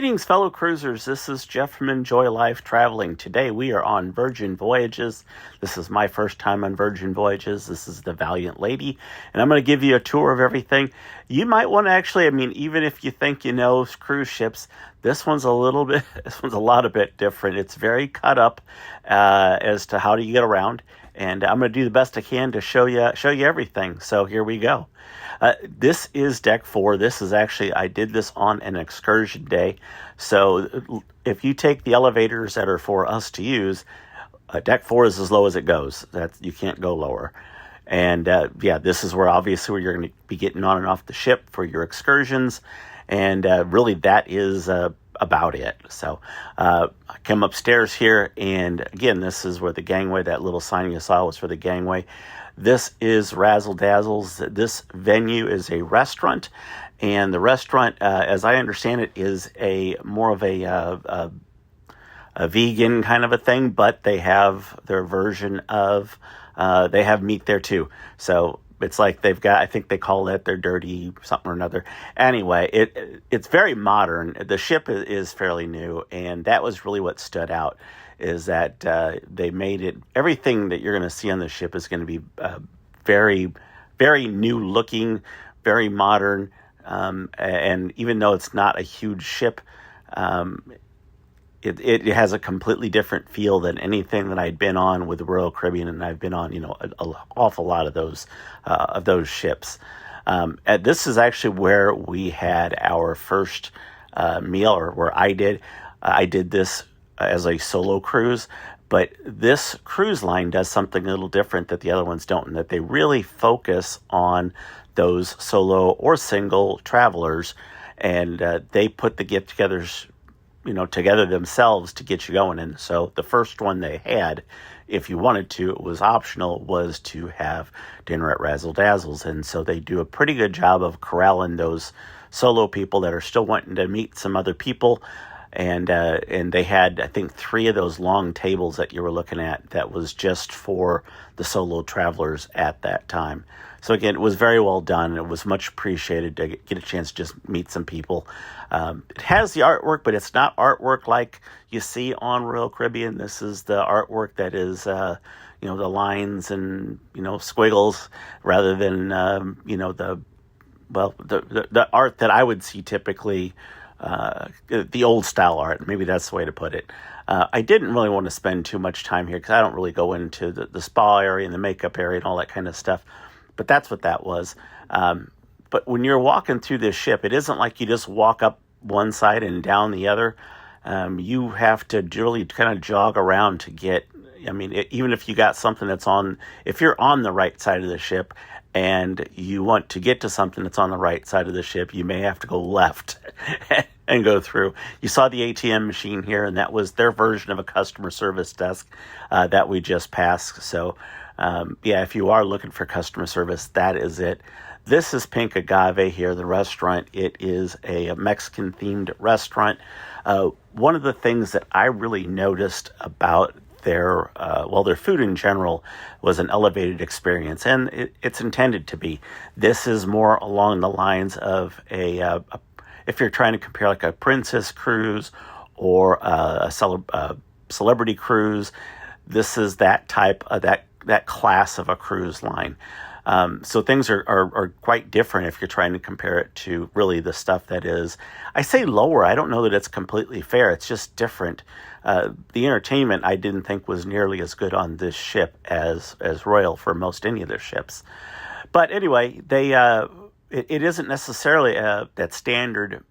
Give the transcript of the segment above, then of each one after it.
Greetings, fellow cruisers. This is Jeff from Enjoy Life Traveling. Today we are on Virgin Voyages. This is my first time on Virgin Voyages. This is the Valiant Lady, and I'm going to give you a tour of everything. You might want to actually, even if you think you know cruise ships, this one's a lot bit different. It's very cut up as to how do you get around, and I'm going to do the best I can to show you everything. So here we go. This is deck 4. This is actually, I did this on an excursion day. So if you take the elevators that are for us to use, deck 4 is as low as it goes. You can't go lower. And this is where obviously you're going to be getting on and off the ship for your excursions. And really that is about it. So I come upstairs here, and again, this is where the gangway, that little sign you saw was for the gangway. This is Razzle Dazzles. This venue is a restaurant, and the restaurant, as I understand it, is more of a vegan kind of a thing, but they have their version of, they have meat there too. So it's like they've got, I think they call it their dirty something or another. Anyway, it's very modern. The ship is fairly new, and that was really what stood out, is that they made it, everything that you're going to see on the ship is going to be very, very new looking, very modern. And even though it's not a huge ship, it has a completely different feel than anything that I'd been on with the Royal Caribbean, and I've been on, an awful lot of those ships. This is actually where we had our first meal, or where I did this as a solo cruise, but this cruise line does something a little different that the other ones don't, and that they really focus on those solo or single travelers, and they put the get-togethers together themselves to get you going. And so the first one they had, if you wanted to, it was optional, was to have dinner at Razzle Dazzles. And so they do a pretty good job of corralling those solo people that are still wanting to meet some other people. And they had, I think, 3 of those long tables that you were looking at that was just for the solo travelers at that time. So again, it was very well done. It was much appreciated to get a chance to just meet some people. It has the artwork, but it's not artwork like you see on Royal Caribbean. This is the artwork that is, the lines and, squiggles, rather than, the art that I would see typically, the old style art. Maybe that's the way to put it. I didn't really want to spend too much time here because I don't really go into the spa area and the makeup area and all that kind of stuff. But that's what that was. But when you're walking through this ship, it isn't like you just walk up one side and down the other. You have to really kind of jog around to get, even if you got something if you're on the right side of the ship and you want to get to something that's on the right side of the ship, you may have to go left and go through. You saw the ATM machine here, and that was their version of a customer service desk that we just passed. So, if you are looking for customer service, that is it. This is Pink Agave here, the restaurant. It is a Mexican-themed restaurant. One of the things that I really noticed about their food in general was an elevated experience, and it's intended to be. This is more along the lines of if you're trying to compare like a princess cruise or a celebrity cruise, this is that type of that class of a cruise line. So things are quite different if you're trying to compare it to really the stuff that is, I say lower. I don't know that it's completely fair. It's just different. The entertainment I didn't think was nearly as good on this ship as Royal for most any of their ships. But anyway, it isn't necessarily that standard,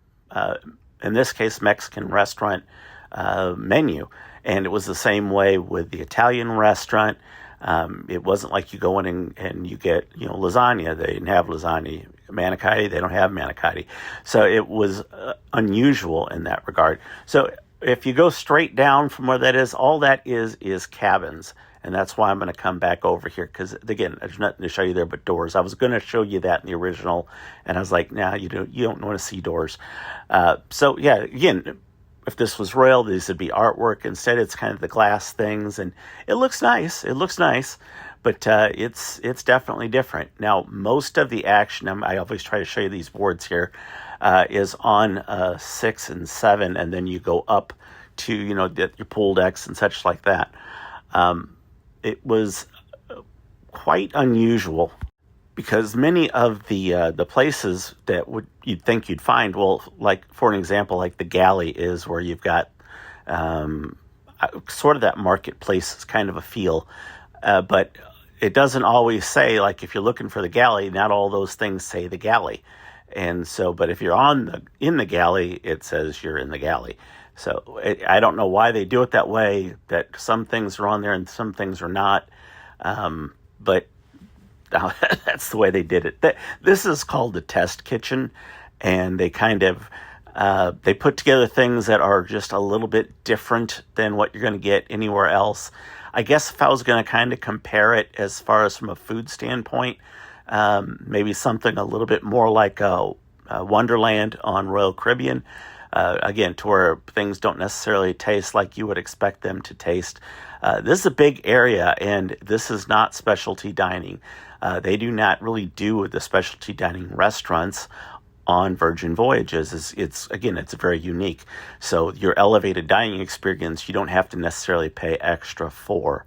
in this case, Mexican restaurant menu. And it was the same way with the Italian restaurant. It wasn't like you go in and you get, lasagna. They didn't have lasagna. Manicotti, they don't have manicotti. So it was unusual in that regard. So if you go straight down from where that is, all that is cabins. And that's why I'm going to come back over here, because, again, there's nothing to show you there but doors. I was going to show you that in the original, and I was like, nah, you don't want to see doors. Again, if this was Royal, these would be artwork. Instead, it's kind of the glass things, and it looks nice. But it's definitely different. Now, most of the action, I always try to show you these boards here. is on 6 and 7, and then you go up to, your pool decks and such like that. It was quite unusual because many of the places that you'd think you'd find, well, like for an example, like the galley is where you've got sort of that marketplace kind of a feel, but it doesn't always say, like if you're looking for the galley, not all those things say the galley. And so, but if you're in the galley, it says you're in the galley. So I don't know why they do it that way, that some things are on there and some things are not. But that's the way they did it. This is called the test kitchen, and they kind of, they put together things that are just a little bit different than what you're going to get anywhere else. I guess if I was going to kind of compare it as far as from a food standpoint, maybe something a little bit more like a Wonderland on Royal Caribbean, again, to where things don't necessarily taste like you would expect them to taste. This is a big area, and this is not specialty dining. They do not really do the specialty dining restaurants on Virgin Voyages. It's very unique. So your elevated dining experience, you don't have to necessarily pay extra for.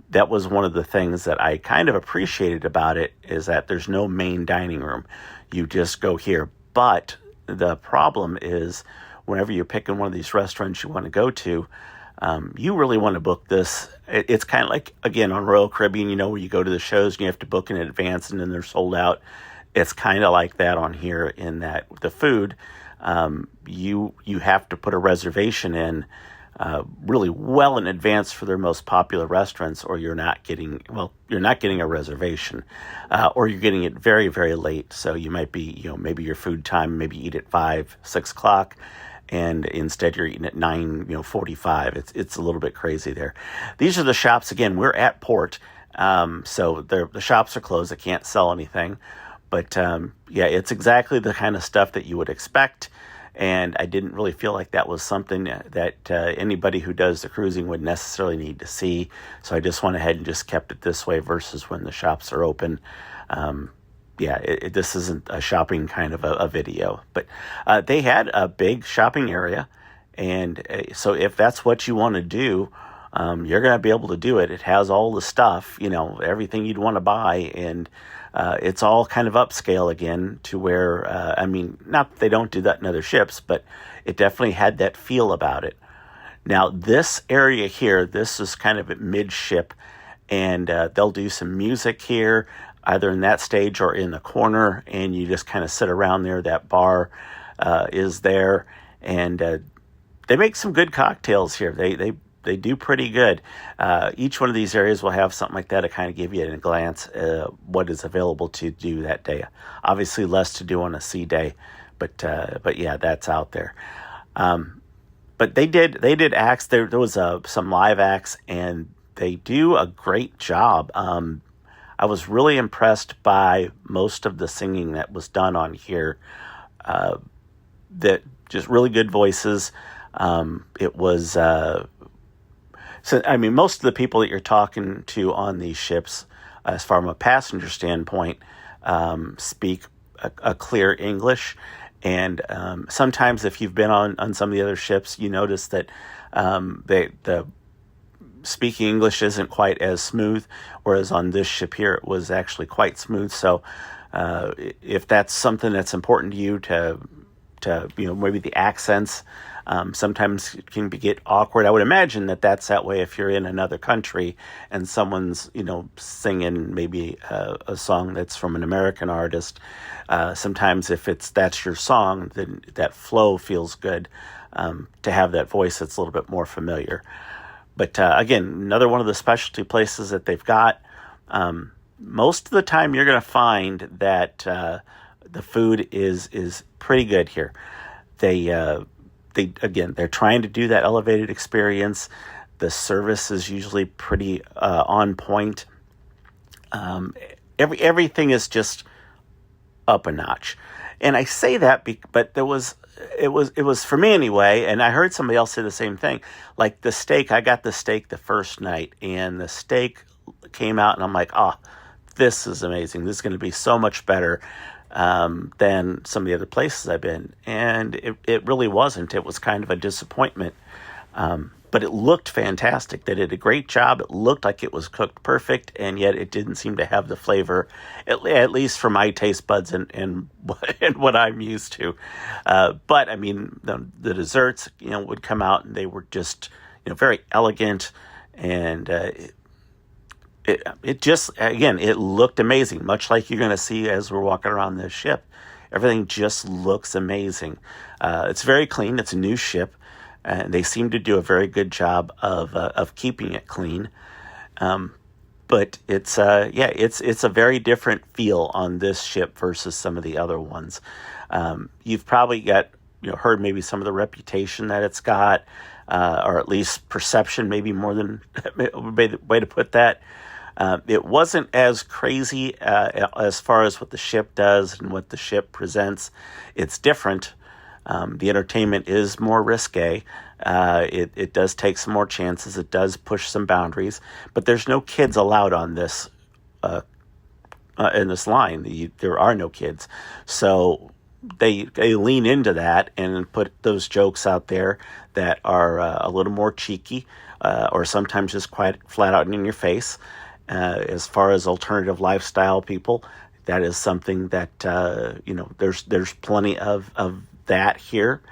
That was one of the things that I kind of appreciated about it, is that there's no main dining room. You just go here. But the problem is, whenever you're picking one of these restaurants you want to go to, you really want to book this. It's kind of like, again, on Royal Caribbean, where you go to the shows and you have to book in advance and then they're sold out. It's kind of like that on here, in that the food, you have to put a reservation in really well in advance for their most popular restaurants, or you're not getting a reservation, or you're getting it very, very late. So you might be, maybe your food time, maybe eat at 5, 6 o'clock, and instead you're eating at 9:45. It's a little bit crazy there. These are the shops. Again, we're at port, so the shops are closed. They can't sell anything. But it's exactly the kind of stuff that you would expect. And I didn't really feel like that was something that anybody who does the cruising would necessarily need to see. So I just went ahead and just kept it this way versus when the shops are open. This isn't a shopping kind of a video. But they had a big shopping area. And so if that's what you want to do, you're going to be able to do it. It has all the stuff, everything you'd want to buy. And it's all kind of upscale again, to where, not that they don't do that in other ships, but it definitely had that feel about it. Now, this area here, this is kind of at midship, and they'll do some music here, either in that stage or in the corner, and you just kind of sit around there. That bar is there, and they make some good cocktails here. They do pretty good. Each one of these areas will have something like that to kind of give you in a glance what is available to do that day. Obviously, less to do on a sea day, but yeah, that's out there. But they did acts. There was some live acts, and they do a great job. I was really impressed by most of the singing that was done on here. That just really good voices. It was. Most of the people that you're talking to on these ships, as far from a passenger standpoint, speak a clear English. And sometimes if you've been on some of the other ships, you notice that the speaking English isn't quite as smooth, whereas on this ship here, it was actually quite smooth. So if that's something that's important to you, to maybe the accents, sometimes it can get awkward. I would imagine that that's that way if you're in another country and someone's, singing maybe a song that's from an American artist. Sometimes if that's your song, then that flow feels good, to have that voice that's a little bit more familiar. But again, another one of the specialty places that they've got. Most of the time you're going to find that the food is pretty good here. They're trying to do that elevated experience. The service is usually pretty on point. Everything is just up a notch. And I say that, but it was for me anyway. And I heard somebody else say the same thing. Like the steak, I got the steak the first night, and the steak came out, and I'm like, this is amazing. This is going to be so much better. than some of the other places I've been. And it really wasn't. It was kind of a disappointment. But it looked fantastic. They did a great job. It looked like it was cooked perfect, and yet it didn't seem to have the flavor, at least for my taste buds and what I'm used to. But I mean, the desserts, would come out, and they were just, very elegant, and it just, again, it looked amazing, much like you're going to see as we're walking around this ship. Everything just looks amazing. It's very clean. It's a new ship. And they seem to do a very good job of keeping it clean. But it's a very different feel on this ship versus some of the other ones. You've probably heard maybe some of the reputation that it's got, or at least perception, maybe more than way to put that. It wasn't as crazy as far as what the ship does and what the ship presents. It's different. The entertainment is more risque. It does take some more chances. It does push some boundaries. But there's no kids allowed on this in this line. There are no kids. So they lean into that and put those jokes out there that are a little more cheeky, or sometimes just quite flat out in your face. As far as alternative lifestyle people, that is something that there's plenty of that here.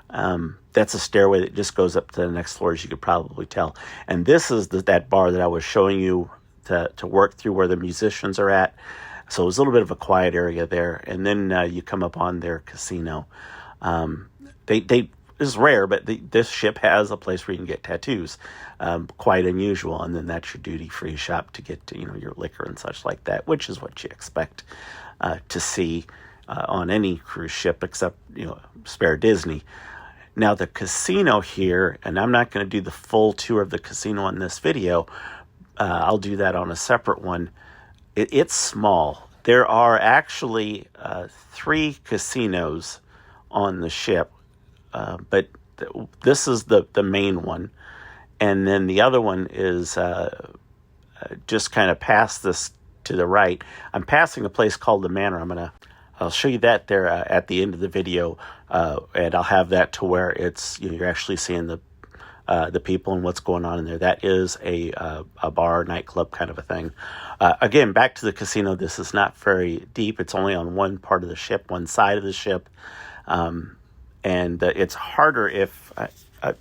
That's a stairway that just goes up to the next floor, as you could probably tell. And this is that bar that I was showing you to work through, where the musicians are at. So it was a little bit of a quiet area there. And then you come up on their casino. It's rare, but this ship has a place where you can get tattoos. Quite unusual. And then that's your duty-free shop to get to, your liquor and such like that, which is what you expect to see on any cruise ship, except, Spare Disney. Now, the casino here, and I'm not going to do the full tour of the casino in this video. I'll do that on a separate one. It's small. There are actually 3 casinos on the ship, but this is the main one. And then the other one is just kind of past this to the right. I'm passing a place called the Manor. I'll show you that there at the end of the video, and I'll have that to where it's you're actually seeing the people and what's going on in there. That is a bar, nightclub kind of a thing. Again, back to the casino. This is not very deep. It's only on one part of the ship, one side of the ship, and it's harder if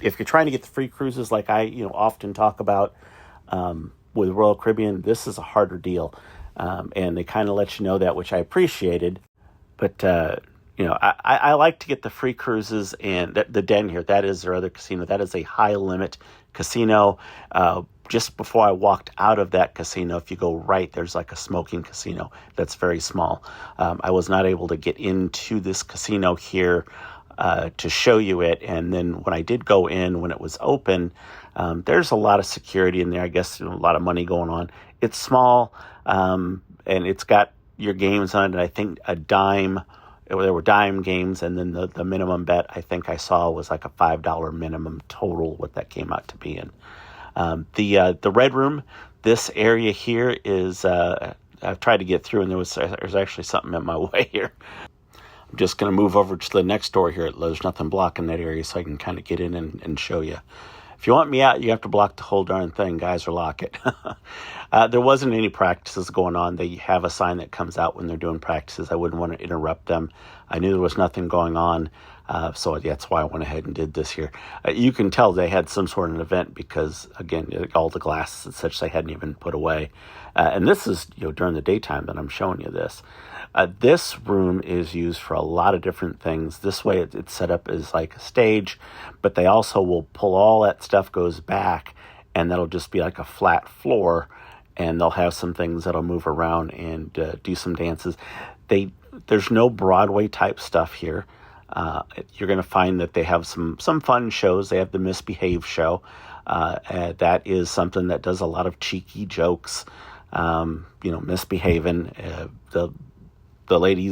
you're trying to get the free cruises, like I often talk about with Royal Caribbean. This is a harder deal, and they kind of let you know that, which I appreciated. But, I like to get the free cruises, and the Den here, that is their other casino. That is a high-limit casino. Just before I walked out of that casino, if you go right, there's like a smoking casino that's very small. I was not able to get into this casino here to show you it. And then when I did go in, when it was open, there's a lot of security in there. I guess a lot of money going on. It's small, and it's got your games on it, and I think a dime. There were dime games, and then the minimum bet I think I saw was like a $5 minimum total, what that came out to be in. The Red Room, this area here is I've tried to get through, and there's actually something in my way here. I'm just going to move over to the next door here. There's nothing blocking that area, so I can kind of get in and show you. If you want me out, you have to block the whole darn thing, guys, or lock it. There wasn't any practices going on. They have a sign that comes out when they're doing practices. I wouldn't want to interrupt them. I knew there was nothing going on, so that's why I went ahead and did this here. You can tell they had some sort of an event because, again, all the glasses and such they hadn't even put away. And this is during the daytime that I'm showing you this. This room is used for a lot of different things. This way it's set up as like a stage, but they also will pull all that stuff goes back, and that'll just be like a flat floor, and they'll have some things that'll move around and do some dances. There's no Broadway type stuff here. You're going to find that they have some fun shows. They have the Misbehave show. That is something that does a lot of cheeky jokes, misbehaving. The lady,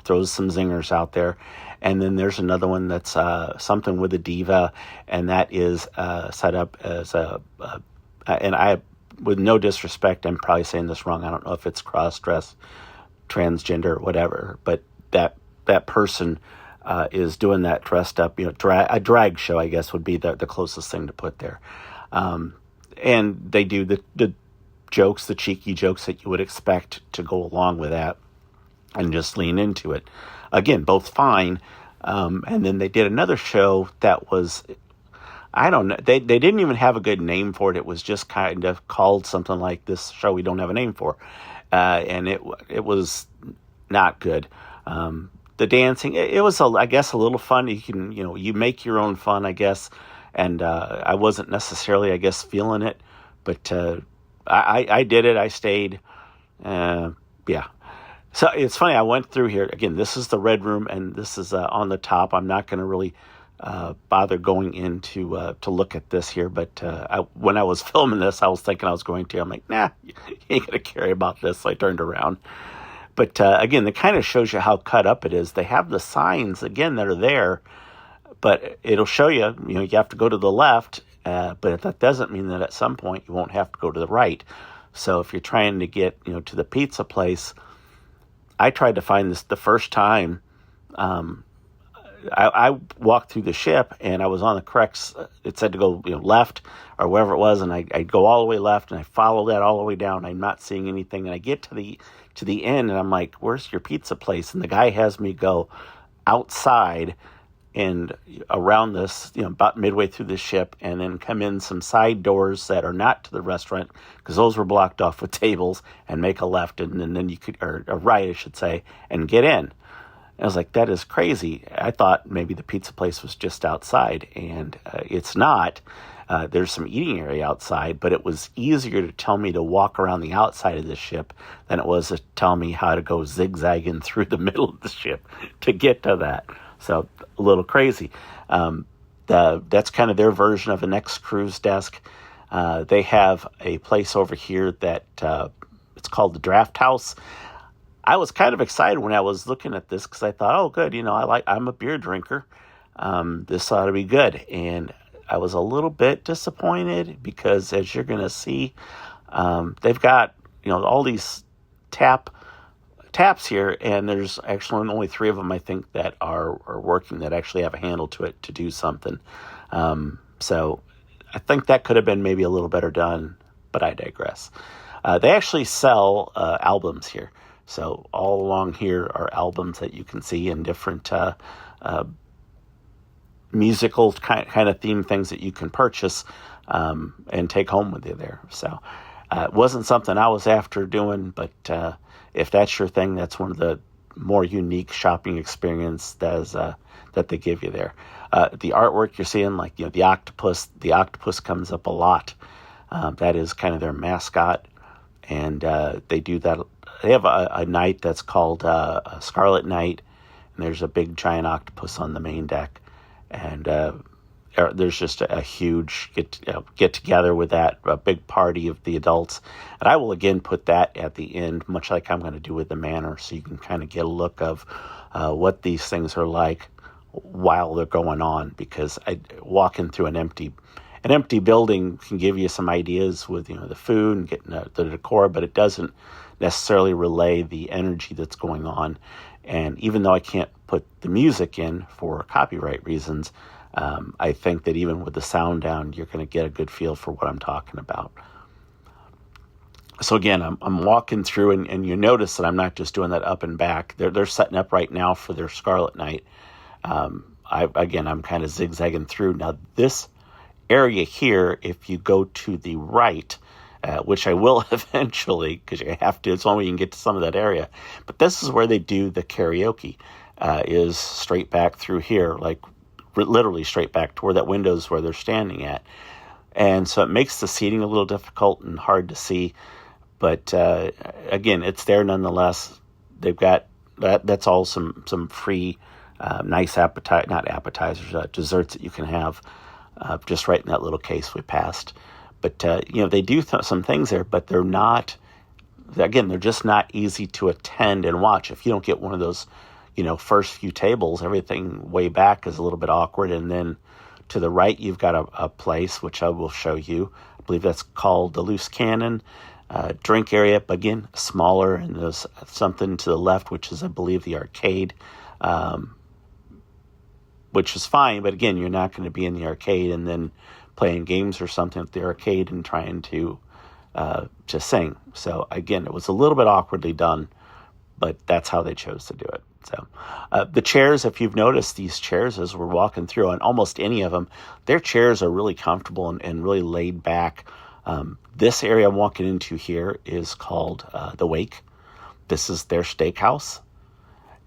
throws some zingers out there. And then there's another one that's something with a diva, and that is set up as and I, with no disrespect, I'm probably saying this wrong. I don't know if it's cross-dress, transgender, whatever, but that person is doing that dressed up, a drag show, I guess would be the closest thing to put there. And they do the jokes, the cheeky jokes that you would expect to go along with that, and just lean into it. Again, both fine. And then they did another show that was, I don't know, they didn't even have a good name for it. It was just kind of called something like This Show We Don't Have a Name For. And it was not good. The dancing, it was, I guess, a little fun. You can, you make your own fun, I guess. And I wasn't necessarily, I guess, feeling it. But I did it. I stayed. Yeah. So it's funny. I went through here. Again, this is the red room, and this is on the top. I'm not going to really bother going into to look at this here. But when I was filming this, I was thinking I was going to. I'm like, nah, you ain't going to care about this. So I turned around. But again, it kind of shows you how cut up it is. They have the signs, again, that are there. But it'll show you, you have to go to the left. But that doesn't mean that at some point you won't have to go to the right. So if you're trying to get, to the pizza place, I tried to find this the first time. I walked through the ship, and I was on the correct. It said to go, left or wherever it was, and I'd go all the way left, and I follow that all the way down. I'm not seeing anything, and I get to the end, and I'm like, "Where's your pizza place?" And the guy has me go outside and around this, about midway through the ship, and then come in some side doors that are not to the restaurant, because those were blocked off with tables, and make a left, and then you could, or a right, I should say, and get in. And I was like, that is crazy. I thought maybe the pizza place was just outside, and it's not. There's some eating area outside, but it was easier to tell me to walk around the outside of the ship than it was to tell me how to go zigzagging through the middle of the ship to get to that. So a little crazy. That's kind of their version of an ex-cruise desk. They have a place over here that it's called the Draft House. I was kind of excited when I was looking at this because I thought, oh, good, I'm a beer drinker. This ought to be good. And I was a little bit disappointed because, as you're going to see, they've got all these taps here, and there's actually only 3 of them, I think, that are working, that actually have a handle to it to do something. So I think that could have been maybe a little better done, but I digress. They actually sell albums here. So all along here are albums that you can see in different musical kind of theme things that you can purchase and take home with you there. So it wasn't something I was after doing, but if that's your thing, that's one of the more unique shopping experience that they give you there. The artwork you're seeing, like the octopus comes up a lot. That is kind of their mascot, and they do that. They have a night that's called a Scarlet Night, and there's a big giant octopus on the main deck, and there's just a huge get together with that, a big party of the adults. And I will again put that at the end, much like I'm going to do with the Manor, so you can kind of get a look of what these things are like while they're going on, because walking through an empty building can give you some ideas with the food and getting the decor, but it doesn't necessarily relay the energy that's going on. And even though I can't put the music in for copyright reasons, I think that even with the sound down, you're going to get a good feel for what I'm talking about. So again, I'm walking through, and you notice that I'm not just doing that up and back. They're setting up right now for their Scarlet Night. I'm kind of zigzagging through. Now this area here, if you go to the right, which I will eventually, because you have to, it's the only way you can get to some of that area. But this is where they do the karaoke, is straight back through here, like literally straight back to where that window is where they're standing at. And so it makes the seating a little difficult and hard to see. But again, it's there nonetheless. They've got that's all some free, nice desserts that you can have just right in that little case we passed. But, they do some things there, but they're not, again, they're just not easy to attend and watch. If you don't get one of those, first few tables, everything way back is a little bit awkward. And then to the right, you've got a place, which I will show you. I believe that's called the Loose Cannon. drink area, but again, smaller, and there's something to the left, which is, I believe, the arcade, which is fine, but again, you're not going to be in the arcade and then playing games or something at the arcade and trying to sing. So again, it was a little bit awkwardly done, but that's how they chose to do it. So the chairs, if you've noticed these chairs as we're walking through, on almost any of them, their chairs are really comfortable and really laid back. This area I'm walking into here is called the Wake. This is their steakhouse.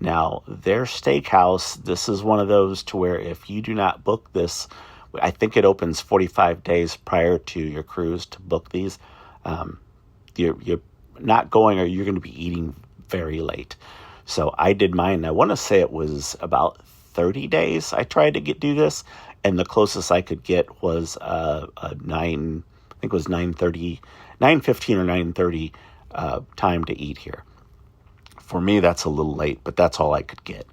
Now, their steakhouse, this is one of those to where if you do not book this, I think it opens 45 days prior to your cruise to book these. You're not going, or you're going to be eating very late. So I did mine. I want to say it was about 30 days I tried to do this, and the closest I could get was a 9, I think it was 9:30, 9:15 or 9:30 time to eat here. For me, that's a little late, but that's all I could get.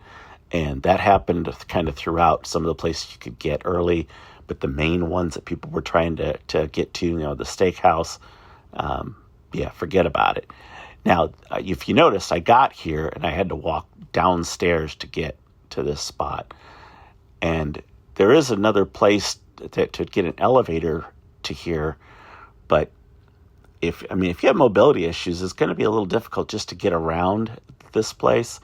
And that happened kind of throughout. Some of the places you could get early, but the main ones that people were trying to get to, the steakhouse, forget about it. Now, if you notice, I got here and I had to walk downstairs to get to this spot. And there is another place to get an elevator to here, but if you have mobility issues, it's going to be a little difficult just to get around this place.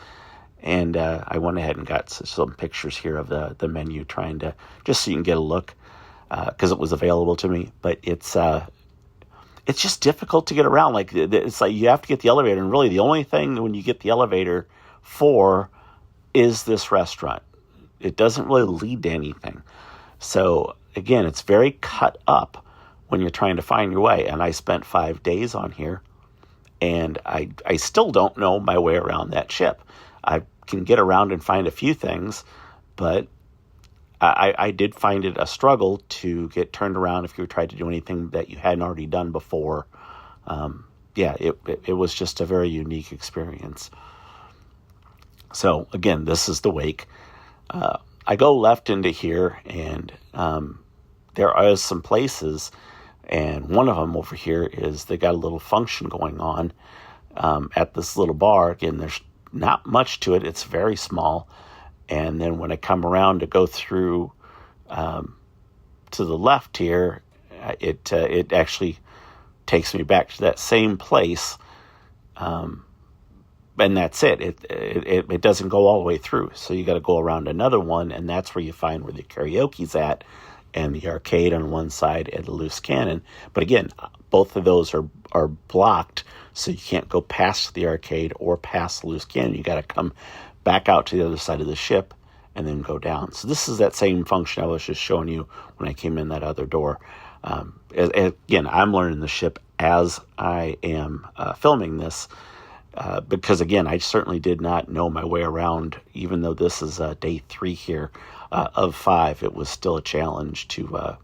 And I went ahead and got some pictures here of the menu, trying to, just so you can get a look, because it was available to me. But it's just difficult to get around. Like, it's like you have to get the elevator, and really the only thing when you get the elevator for is this restaurant. It doesn't really lead to anything. So again, it's very cut up when you're trying to find your way. And I spent 5 days on here, and I still don't know my way around that ship. I can get around and find a few things, but I did find it a struggle to get turned around if you tried to do anything that you hadn't already done before. It was just a very unique experience. So again, this is the Wake. I go left into here, and there are some places, and one of them over here is they got a little function going on at this little bar. Again, there's not much to it. It's very small. And then when I come around to go through to the left here, it actually takes me back to that same place. And that's it. It doesn't go all the way through. So you got to go around another one, and that's where you find where the karaoke's at, and the arcade on one side, and the loose cannon. But again, both of those are blocked, so you can't go past the arcade or past the loose cannon. You got to come back out to the other side of the ship and then go down. So this is that same function I was just showing you when I came in that other door. Again, I'm learning the ship as I am filming this, because again, I certainly did not know my way around. Even though this is day 3 here of 5, it was still a challenge to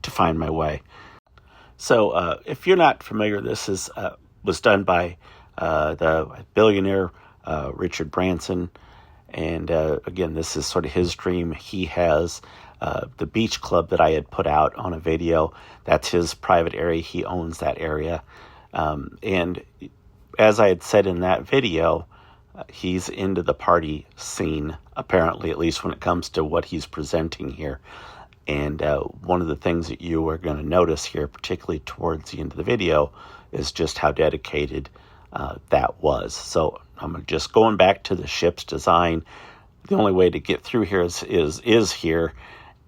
find my way. So if you're not familiar, this was done by the billionaire Richard Branson. And again, this is sort of his dream. He has the beach club that I had put out on a video. That's his private area. He owns that area. And as I had said in that video, he's into the party scene, apparently, at least when it comes to what he's presenting here. And one of the things that you are going to notice here, particularly towards the end of the video, is just how dedicated that was. So I'm just going back to the ship's design. The only way to get through here is here.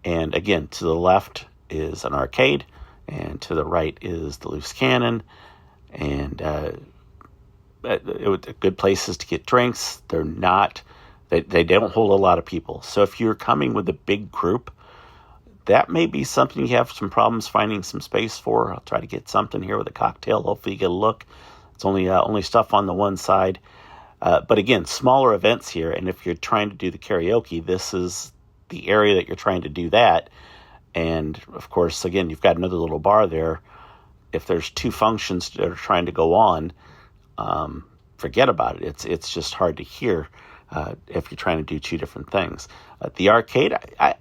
And again, to the left is an arcade, and to the right is the loose cannon. And good places to get drinks. They're not, they don't hold a lot of people. So if you're coming with a big group, that may be something you have some problems finding some space for. I'll try to get something here with a cocktail. Hopefully you get a look. It's only stuff on the one side. But again, smaller events here. And if you're trying to do the karaoke, this is the area that you're trying to do that. And of course, again, you've got another little bar there. If there's 2 functions that are trying to go on, forget about it. It's just hard to hear if you're trying to do 2 different things. The arcade, I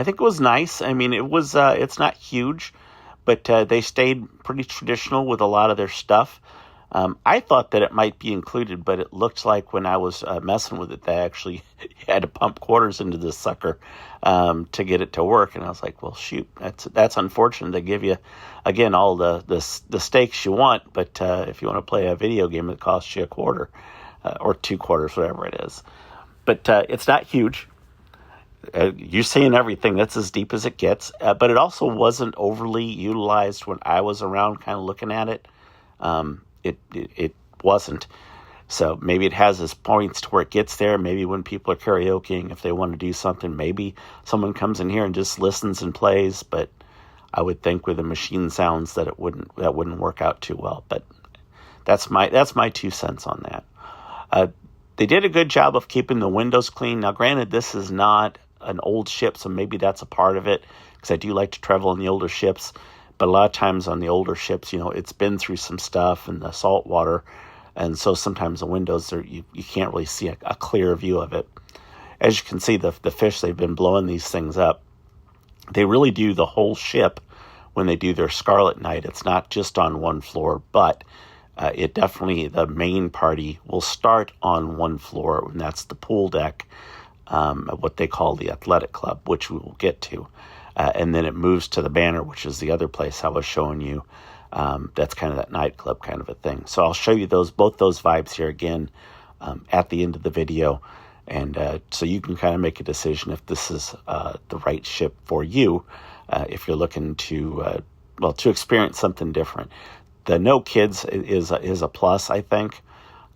think it was nice. I mean, it's not huge, but they stayed pretty traditional with a lot of their stuff. I thought that it might be included, but it looked like when I was messing with it, they actually had to pump quarters into this sucker to get it to work. And I was like, well, shoot, that's unfortunate. They give you, again, all the stakes you want, but if you want to play a video game, it costs you a quarter or 2 quarters, whatever it is. But it's not huge. You're seeing everything. That's as deep as it gets. But it also wasn't overly utilized when I was around kind of looking at it. It wasn't. So maybe it has its points to where it gets there. Maybe when people are karaokeing, if they want to do something, maybe someone comes in here and just listens and plays. But I would think with the machine sounds that that wouldn't work out too well. But that's my 2 cents on that. They did a good job of keeping the windows clean. Now, granted, this is not an old ship, so maybe that's a part of it, because I do like to travel in the older ships. But a lot of times on the older ships, it's been through some stuff and the salt water, and so sometimes the windows you can't really see a clear view of it. As you can see, the fish, they've been blowing these things up. They really do the whole ship when they do their Scarlet Night. It's not just on one floor, but it definitely, the main party will start on one floor, and that's the pool deck, what they call the athletic club, which we will get to. And then it moves to the banner, which is the other place I was showing you. That's kind of that nightclub kind of a thing. So I'll show you both those vibes here again at the end of the video. And so you can kind of make a decision if this is the right ship for you, if you're looking to experience something different. The no kids is a plus, I think.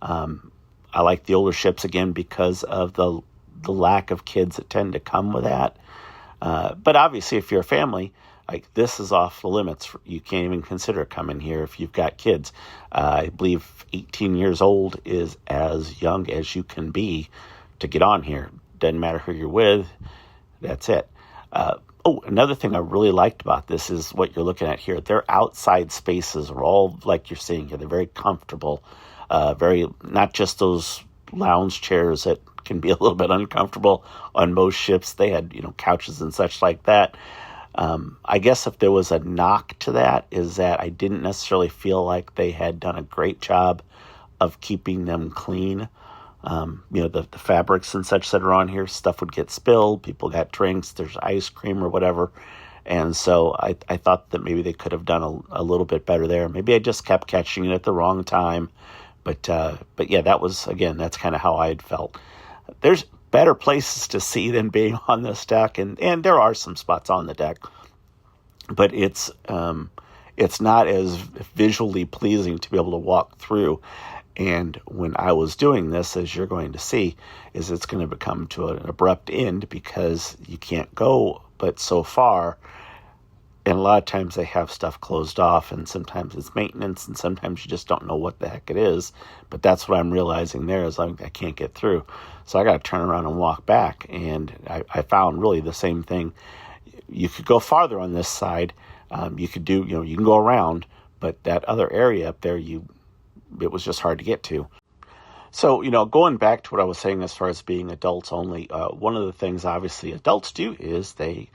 I like the older ships again because of the lack of kids that tend to come with that. But obviously, if you're a family, like, this is off the limits. You can't even consider coming here if you've got kids. I believe 18 years old is as young as you can be to get on here. Doesn't matter who you're with. That's it. Another thing I really liked about this is what you're looking at here. Their outside spaces are all like you're seeing here. They're very comfortable. Not just those lounge chairs that can be a little bit uncomfortable on most ships. They had, couches and such like that. I guess if there was a knock to that, is that I didn't necessarily feel like they had done a great job of keeping them clean. The fabrics and such that are on here, stuff would get spilled, people got drinks, there's ice cream or whatever. And so I thought that maybe they could have done a little bit better there. Maybe I just kept catching it at the wrong time. But yeah, that's kind of how I had felt. There's better places to see than being on this deck, and there are some spots on the deck, but it's not as visually pleasing to be able to walk through. And when I was doing this, as you're going to see, is it's going to become to an abrupt end because you can't go but so far. And a lot of times they have stuff closed off, and sometimes it's maintenance, and sometimes you just don't know what the heck it is. But that's what I'm realizing there is I can't get through. So I got to turn around and walk back. And I found really the same thing. You could go farther on this side. You could do, you can go around, but that other area up there, it was just hard to get to. So, going back to what I was saying as far as being adults only, one of the things obviously adults do is they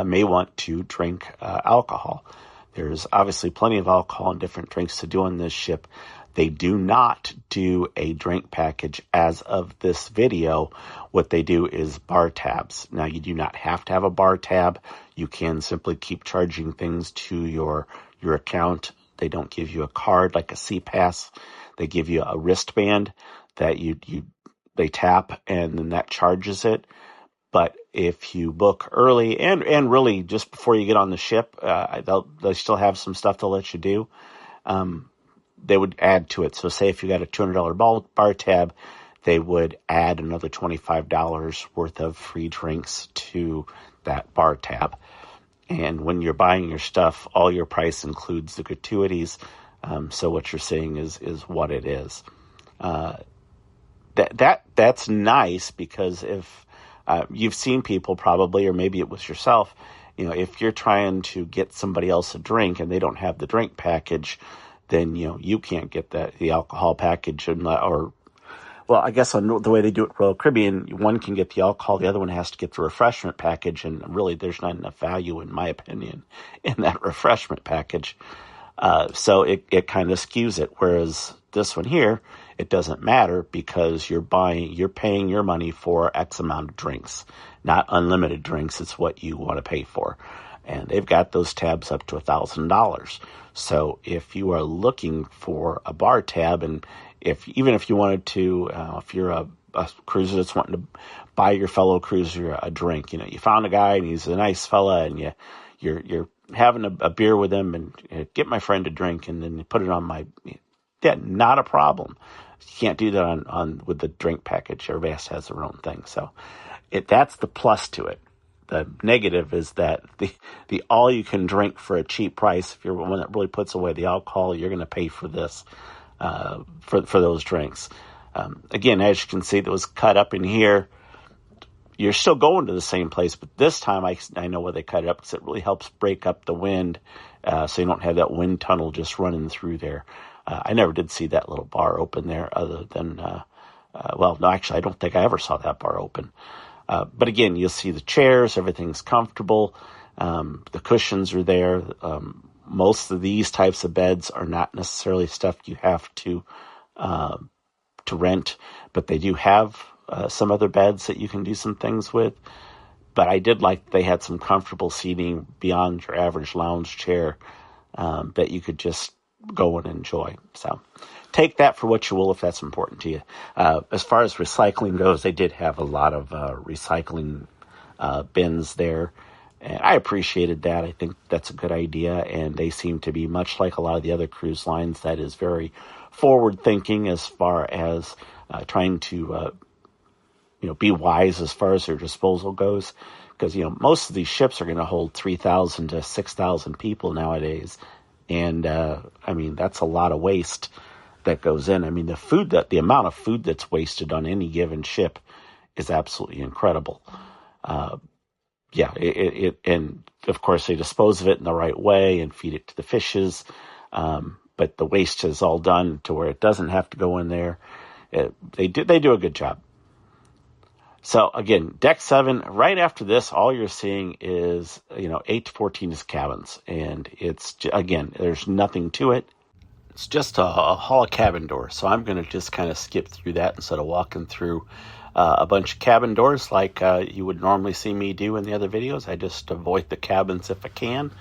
may want to drink alcohol. There's obviously plenty of alcohol and different drinks to do on this ship. They do not do a drink package as of this video. What they do is bar tabs. Now, you do not have to have a bar tab. You can simply keep charging things to your account. They don't give you a card like a C-Pass. They give you a wristband that they tap, and then that charges it. But if you book early and really just before you get on the ship, they still have some stuff they'll let you do. They would add to it. So say if you got a $200 bar tab, they would add another $25 worth of free drinks to that bar tab. And when you're buying your stuff, all your price includes the gratuities. So what you're seeing is what it is. That's nice, because if you've seen people probably, or maybe it was yourself, if you're trying to get somebody else a drink and they don't have the drink package, then you can't get the alcohol package, or Well, I guess on the way they do it, Royal Caribbean, one can get the alcohol, the other one has to get the refreshment package, and really, there's not enough value, in my opinion, in that refreshment package. So it kind of skews it. Whereas this one here, it doesn't matter because you're paying your money for X amount of drinks, not unlimited drinks. It's what you want to pay for. And they've got those tabs up to $1,000. So if you are looking for a bar tab, and even if you wanted to, if you're a cruiser that's wanting to buy your fellow cruiser a drink, you found a guy and he's a nice fella, and you're having a beer with him, and get my friend a drink, and then you put it on my, yeah, not a problem. You can't do that on with the drink package. Everybody has their own thing. So that's the plus to it. The negative is that the all you can drink for a cheap price, if you're one that really puts away the alcohol, you're going to pay for this, for those drinks. Again, as you can see, that was cut up in here. You're still going to the same place, but this time I know where they cut it up because it really helps break up the wind, so you don't have that wind tunnel just running through there. I never did see that little bar open there, other than, well, no, actually, I don't think I ever saw that bar open. But again, you'll see the chairs, everything's comfortable. The cushions are there. Most of these types of beds are not necessarily stuff you have to rent, but they do have some other beds that you can do some things with. But I did like they had some comfortable seating beyond your average lounge chair that you could just go and enjoy. So take that for what you will if that's important to you. As far as recycling goes, they did have a lot of recycling bins there. And I appreciated that. I think that's a good idea. And they seem to be much like a lot of the other cruise lines that is very forward thinking as far as trying to be wise as far as their disposal goes. Because, most of these ships are going to hold 3,000 to 6,000 people nowadays. And, that's a lot of waste that goes in. The amount of food that's wasted on any given ship is absolutely incredible. And of course they dispose of it in the right way and feed it to the fishes. But the waste is all done to where it doesn't have to go in there. They do a good job. So again, deck 7, right after this, all you're seeing is, 8 to 14 is cabins. And it's, again, there's nothing to it. It's just a hall of cabin doors. So I'm going to just kind of skip through that instead of walking through a bunch of cabin doors like you would normally see me do in the other videos. I just avoid the cabins if I can.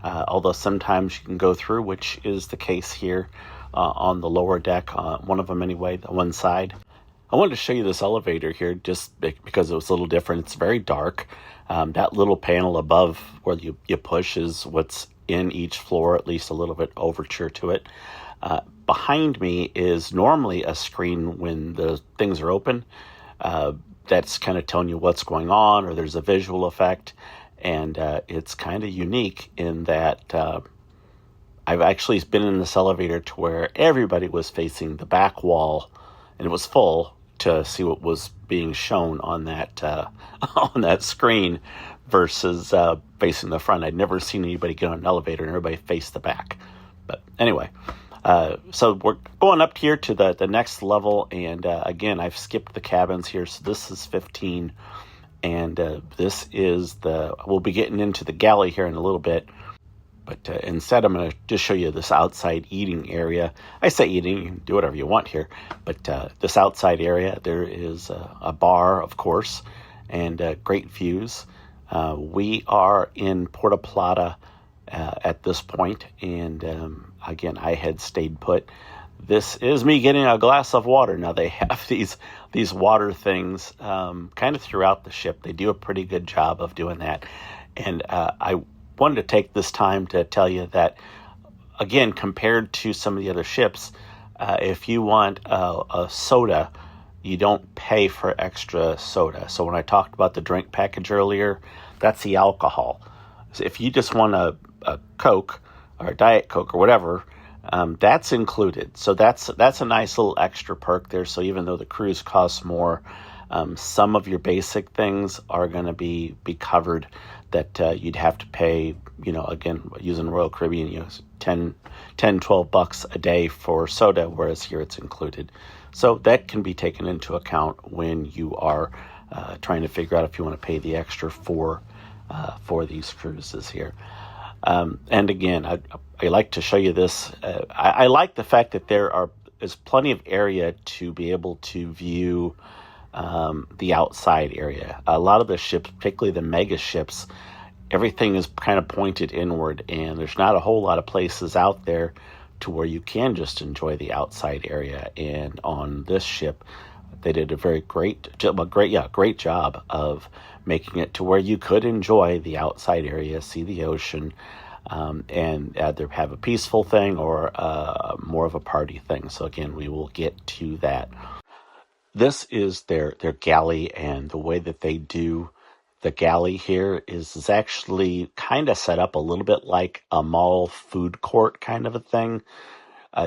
Although sometimes you can go through, which is the case here on the lower deck, one of them anyway, the one side. I wanted to show you this elevator here just because it was a little different. It's very dark. That little panel above where you push is what's in each floor, at least a little bit overture to it. Behind me is normally a screen when the things are open. That's kind of telling you what's going on, or there's a visual effect. And it's kind of unique in that I've actually been in this elevator to where everybody was facing the back wall, and it was full to see what was being shown on that on that screen versus facing the front. I'd never seen anybody get on an elevator and everybody face the back. But anyway, so we're going up here to the next level, and again, I've skipped the cabins here, so this is 15, and this is we'll be getting into the galley here in a little bit. But instead, I'm going to just show you this outside eating area. I say eating, you can do whatever you want here. But this outside area, there is a bar, of course, and great views. We are in Puerto Plata at this point. And again, I had stayed put. This is me getting a glass of water. Now, they have these water things kind of throughout the ship. They do a pretty good job of doing that. And I wanted to take this time to tell you that, again, compared to some of the other ships, if you want a soda, you don't pay for extra soda. So when I talked about the drink package earlier, that's the alcohol. So if you just want a Coke or a Diet Coke or whatever, that's included. So that's a nice little extra perk there. So even though the cruise costs more, some of your basic things are going to be covered. that you'd have to pay, again, using Royal Caribbean, 12 bucks a day for soda, whereas here it's included. So that can be taken into account when you are trying to figure out if you want to pay the extra for these cruises here. And again, I like to show you this. I like the fact that is plenty of area to be able to view the outside area. A lot of the ships, particularly the mega ships, everything is kind of pointed inward, and there's not a whole lot of places out there to where you can just enjoy the outside area. And on this ship, they did a great job of making it to where you could enjoy the outside area, see the ocean, and either have a peaceful thing or more of a party thing. So again, we will get to that. This is their galley, and the way that they do the galley here is actually kind of set up a little bit like a mall food court kind of a thing,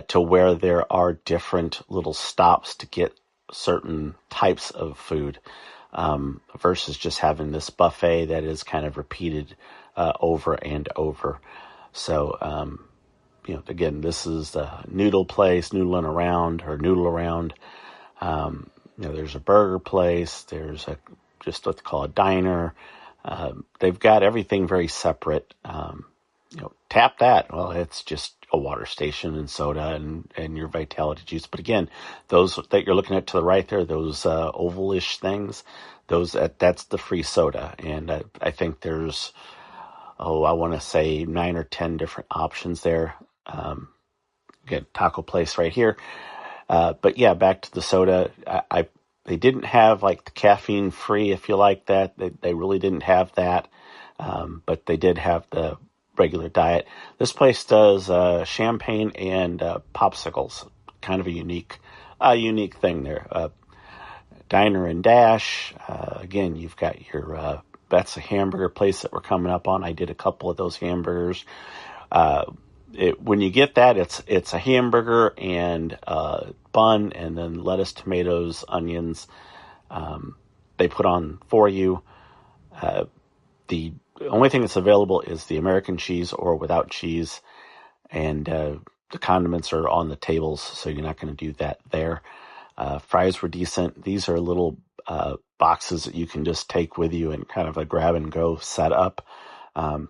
to where there are different little stops to get certain types of food, versus just having this buffet that is kind of repeated over and over. So, again, this is the noodle place, noodle around. There's a burger place. There's just what they call a diner. They've got everything very separate. Tap that. Well, it's just a water station and soda and your Vitality juice. But again, those that you're looking at to the right there, those ovalish things, that's the free soda. And I think there's, I want to say 9 or 10 different options there. Get taco place right here. But yeah, back to the soda. They didn't have like the caffeine free, if you like that. They really didn't have that. But they did have the regular diet. This place does champagne and popsicles. Kind of a unique thing there. Diner and Dash. Again, you've got your that's a hamburger place that we're coming up on. I did a couple of those hamburgers. When you get that, it's a hamburger and bun, and then lettuce, tomatoes, onions. They put on for you. The only thing that's available is the American cheese or without cheese, and the condiments are on the tables, so you're not going to do that there. Fries were decent. These are little boxes that you can just take with you and kind of a grab and go setup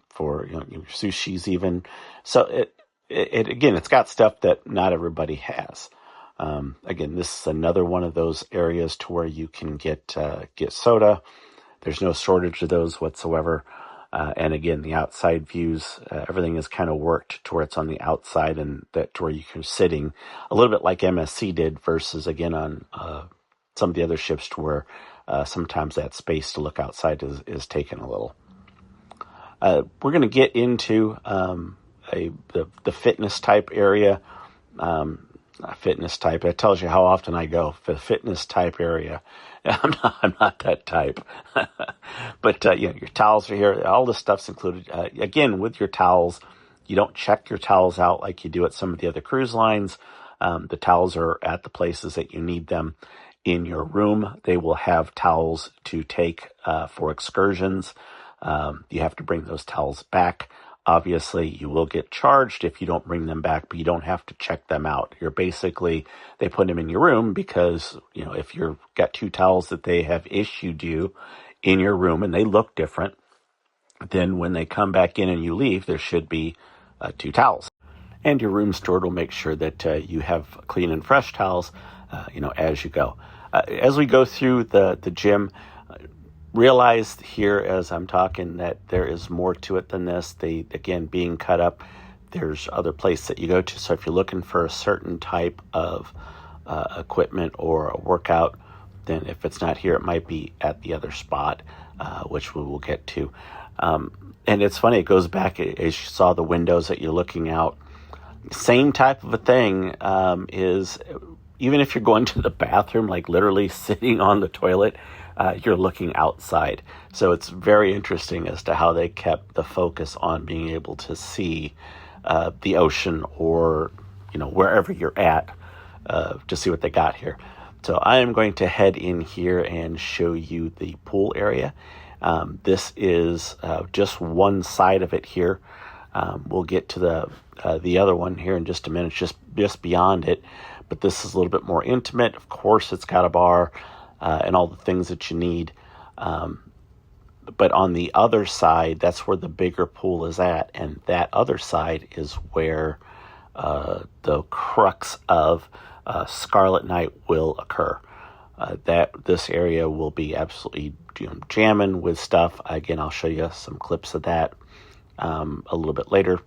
for your sushis even. So it's got stuff that not everybody has. Again, this is another one of those areas to where you can get soda. There's no shortage of those whatsoever. And again, the outside views, everything is kind of worked to where it's on the outside and that to where you're sitting a little bit like MSC did versus again on some of the other ships to where sometimes that space to look outside is taken a little. We're going to get into the fitness type area. Fitness type. It tells you how often I go. The fitness type area. I'm not that type. But your towels are here. All this stuff's included. Again, with your towels, you don't check your towels out like you do at some of the other cruise lines. The towels are at the places that you need them. In your room, they will have towels to take for excursions. You have to bring those towels back. Obviously, you will get charged if you don't bring them back, but you don't have to check them out. They put them in your room because, if you've got 2 towels that they have issued you in your room and they look different, then when they come back in and you leave, there should be 2 towels. And your room steward will make sure that you have clean and fresh towels, as you go. As we go through the gym, realize here as I'm talking that there is more to it than this. Again, being cut up, there's other places that you go to. So if you're looking for a certain type of equipment or a workout, then if it's not here, it might be at the other spot, which we will get to. And it's funny, it goes back as you saw the windows that you're looking out. Same type of a thing is even if you're going to the bathroom, like literally sitting on the toilet, you're looking outside. So it's very interesting as to how they kept the focus on being able to see the ocean or, wherever you're at to see what they got here. So I am going to head in here and show you the pool area. This is just one side of it here. We'll get to the other one here in just a minute, just beyond it. But this is a little bit more intimate. Of course, it's got a bar and all the things that you need. But on the other side, that's where the bigger pool is at. And that other side is where the crux of Scarlet Night will occur. That this area will be absolutely jamming with stuff. Again, I'll show you some clips of that a little bit later.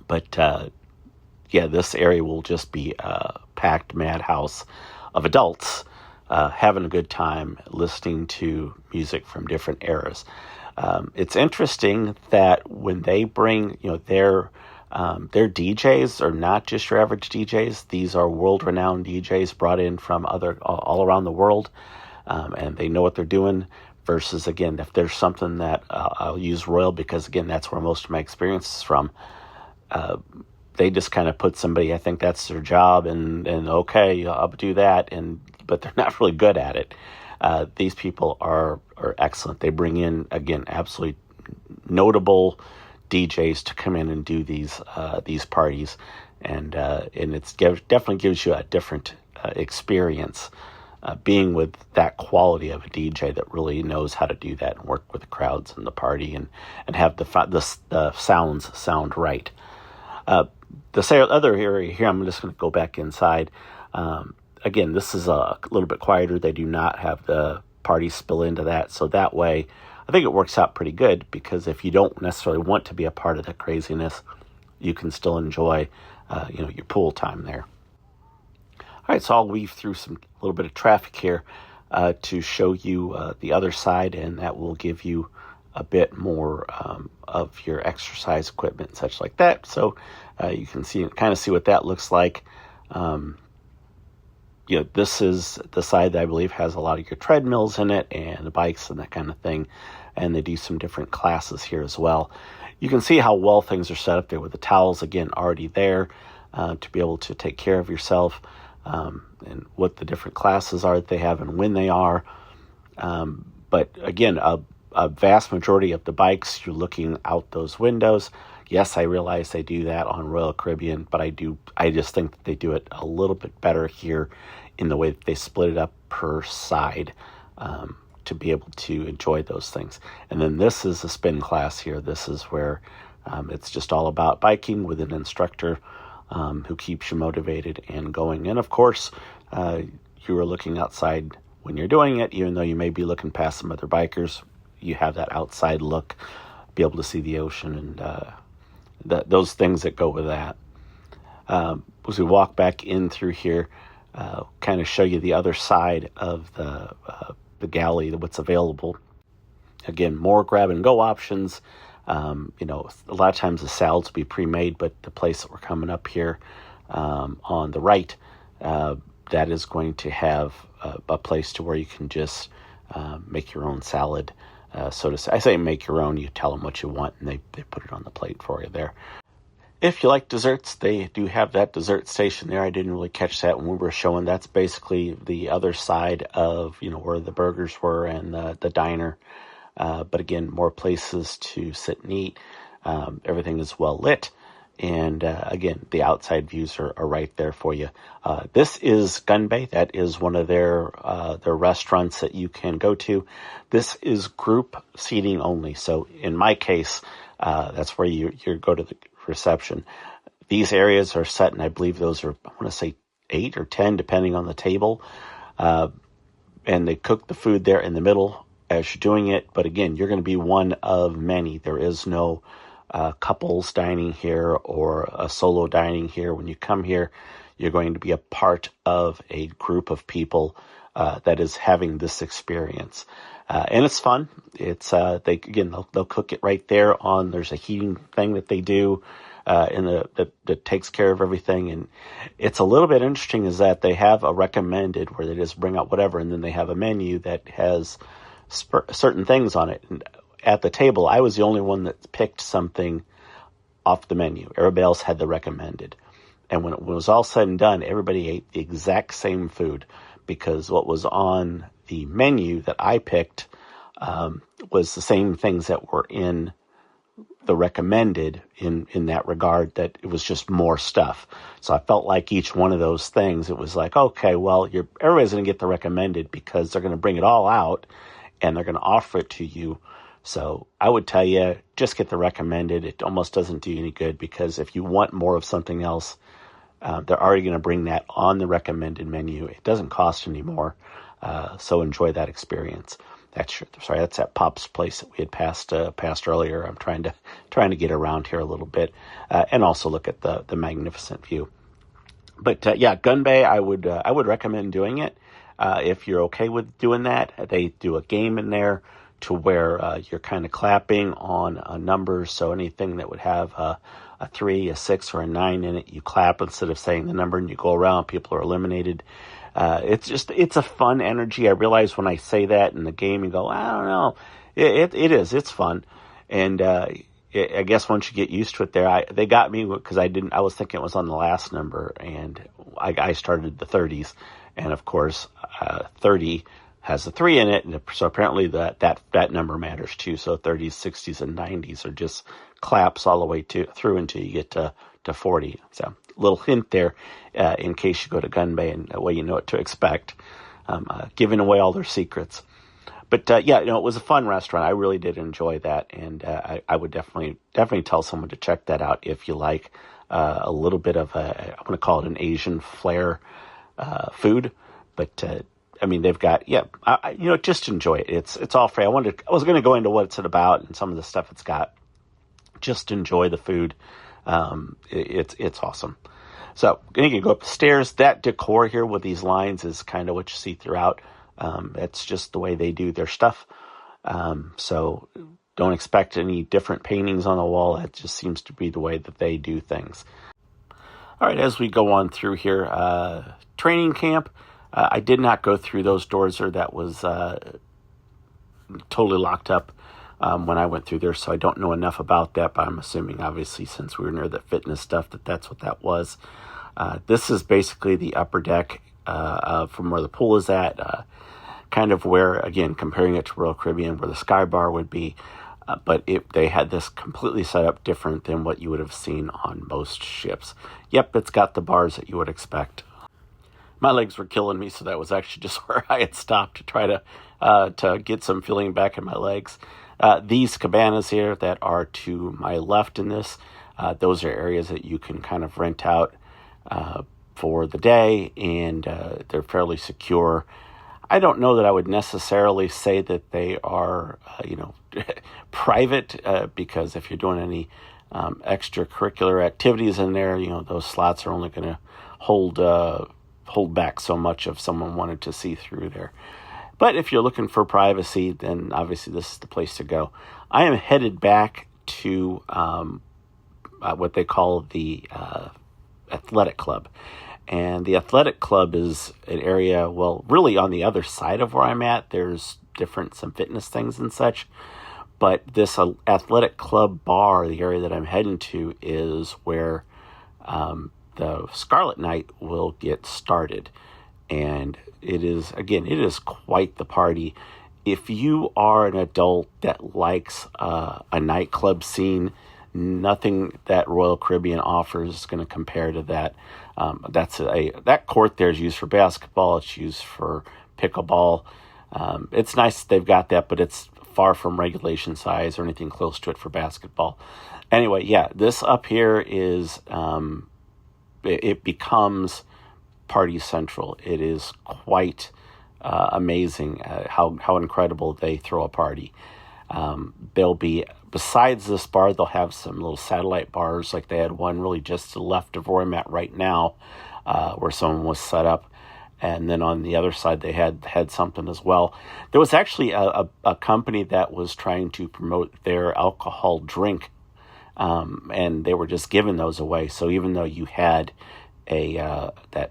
But yeah, this area will just be a packed madhouse of adults having a good time listening to music from different eras. It's interesting that when they bring, their DJs are not just your average DJs. These are world-renowned DJs brought in from all around the world, and they know what they're doing. Versus, again, if there's something that I'll use Royal because, again, that's where most of my experience is from. They just kind of put somebody, I think that's their job, and okay, I'll do that, but they're not really good at it. These people are excellent. They bring in, again, absolutely notable DJs to come in and do these parties, and it's definitely gives you a different experience being with that quality of a DJ that really knows how to do that and work with the crowds and the party and have the sounds sound right. The other area here, I'm just going to go back inside. Again, this is a little bit quieter. They do not have the party spill into that, so that way I think it works out pretty good, because if you don't necessarily want to be a part of that craziness, you can still enjoy your pool time there. All right, so I'll weave through a little bit of traffic here to show you the other side, and that will give you a bit more of your exercise equipment and such like that. So you can kind of see what that looks like. This is the side that I believe has a lot of your treadmills in it and the bikes and that kind of thing. And they do some different classes here as well. You can see how well things are set up there with the towels, again, already there to be able to take care of yourself, and what the different classes are that they have and when they are. But again, a vast majority of the bikes, you're looking out those windows. Yes, I realize they do that on Royal Caribbean, but I just think that they do it a little bit better here in the way that they split it up per side to be able to enjoy those things. And then this is a spin class here. This is where it's just all about biking with an instructor who keeps you motivated and going. And of course, you are looking outside when you're doing it, even though you may be looking past some other bikers. You have that outside look, be able to see the ocean and those things that go with that. As we walk back in through here, kind of show you the other side of the galley, what's available. Again, more grab and go options. A lot of times the salads will be pre-made, but the place that we're coming up here on the right, that is going to have a place to where you can just make your own salad. So to say, I say make your own. You tell them what you want, and they put it on the plate for you there. If you like desserts, they do have that dessert station there. I didn't really catch that when we were showing. That's basically the other side of where the burgers were and the diner. But again, more places to sit and eat. Everything is well lit. And again, the outside views are right there for you. This is Gun Bay. That is one of their restaurants that you can go to. This is group seating only. So in my case, that's where you go to the reception. These areas are set, and I believe those are, I want to say 8 or 10, depending on the table. And they cook the food there in the middle as you're doing it. But again, you're going to be one of many. There is no couples dining here or a solo dining here. When you come here, you're going to be a part of a group of people that is having this experience. And it's fun. It's they'll cook it right there on. There's a heating thing that they do, that takes care of everything. And it's a little bit interesting is that they have a recommended where they just bring out whatever, and then they have a menu that has certain things on it. And at the table, I was the only one that picked something off the menu. Everybody else had the recommended. And when it was all said and done, everybody ate the exact same food, because what was on the menu that I picked was the same things that were in the recommended in that regard, that it was just more stuff. So I felt like each one of those things, it was like, okay, well, everybody's going to get the recommended because they're going to bring it all out and they're going to offer it to you. So I would tell you, just get the recommended. It almost doesn't do you any good, because if you want more of something else, they're already going to bring that on the recommended menu. It doesn't cost any more. So enjoy that experience. That's that Pop's place that we had passed earlier. I'm trying to get around here a little bit, and also look at the magnificent view. But yeah, Gun Bay, I would recommend doing it if you're okay with doing that. They do a game in there to where you're kind of clapping on numbers. So anything that would have a 3, a 6, or a 9 in it, you clap instead of saying the number, and you go around. People are eliminated. It's a fun energy. I realize when I say that in the game, you go, I don't know. It's fun. And, I guess once you get used to it there, they got me because I was thinking it was on the last number, and I started the 30s. And of course, 30 has a 3 in it. And so apparently that number matters too. So 30s, 60s, and 90s are just claps all the way through until you get to 40. So little hint there, in case you go to Gun Bay, and that way you know what to expect. Giving away all their secrets. But yeah, it was a fun restaurant. I really did enjoy that, and I would definitely tell someone to check that out if you like a little bit of I want to call it an Asian flair food. But I mean, they've got just enjoy it. It's all free. I was going to go into what it's about and some of the stuff it's got. Just enjoy the food. It's awesome. So you can go up the stairs. That decor here with these lines is kind of what you see throughout. That's just the way they do their stuff. So don't expect any different paintings on the wall. That just seems to be the way that they do things. All right, as we go on through here, training camp. I did not go through those doors, or that was totally locked up when I went through there, so I don't know enough about that, but I'm assuming, obviously, since we were near the fitness stuff, that's what that was. This is basically the upper deck from where the pool is at, kind of where, again, comparing it to Royal Caribbean, where the Sky Bar would be, but they had this completely set up different than what you would have seen on most ships. Yep, it's got the bars that you would expect. My legs were killing me, so that was actually just where I had stopped to try to get some feeling back in my legs. These cabanas here that are to my left in this, those are areas that you can kind of rent out for the day, and they're fairly secure. I don't know that I would necessarily say that they are, private, because if you're doing any extracurricular activities in there, those slots are only going to hold back so much if someone wanted to see through there. But if you're looking for privacy, then obviously this is the place to go. I am headed back to what they call the athletic club. And the athletic club is an area, well, really on the other side of where I'm at. There's some fitness things and such. But this athletic club bar, the area that I'm heading to, is where the Scarlet Night will get started. And it is quite the party. If you are an adult that likes a nightclub scene, nothing that Royal Caribbean offers is going to compare to that. That court there is used for basketball. It's used for pickleball. It's nice that they've got that, but it's far from regulation size or anything close to it for basketball. Anyway, yeah, this up here is it becomes party central. It is quite amazing how incredible they throw a party. They'll be, besides this bar, they'll have some little satellite bars, like they had one really just to the left of where I'm at right now, where someone was set up. And then on the other side, they had something as well. There was actually a company that was trying to promote their alcohol drink, and they were just giving those away. So even though you had that